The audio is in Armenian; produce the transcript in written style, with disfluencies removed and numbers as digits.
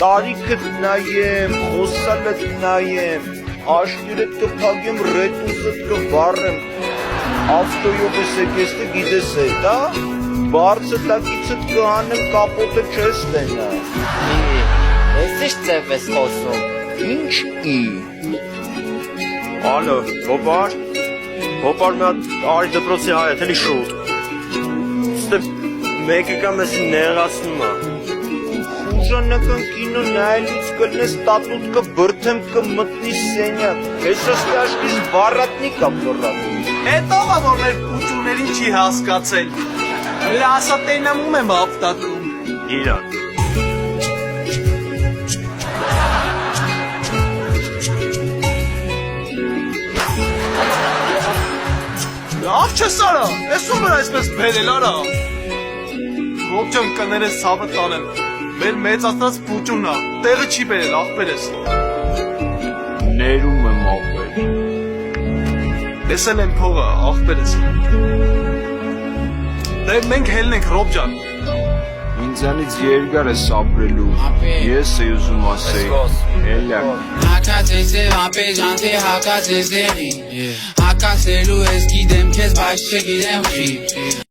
տարիքդ նայեմ, խոսալդ նայեմ, աշկերդ կփակեմ, ռետուսդ կվառեմ, ավտոյով ես եկեստը գիտես է, դա, բարձը տակիցդ կհանեմ, կապոտը չես տենա։ Ես ինչ ծև ես խոսում, ինչ ի։ Ալո, հոպար մի հատ արի դպրոցի հայ է, թելի շուտ։ Ստե մեկը կամ ես նեղացնում է։ Խուժանական կինո նայելուց կլնես տատուտ կբրթեմ կմտնի սենյակ, ես ասկի աշկիս վարատնի կա վրատ։ Հետո որ մեր պուճուներին չի հասկացել, լասատենամում եմ ավտակում։ Իրան։ Լավ չես արա, ես ում էր այսպես բերել արա։ Ռոբջան կներես ցավը տանեմ, մեր մեծացած պուճունն է, տեղը չի բերել, աղբերես։ Ներում եմ աղբեր։ Տեսել եմ փողը, աղբերես։ Դե մենք հելնենք Ռոբջան։ Ինձանից երկար ես ապրելու, ես է ուզում ասեի, էլյակ։ Հակացեզե ապե ժանտե հակացեզերի Հակացելու ես գիտեմ քեզ, բայց չգիտեմ չի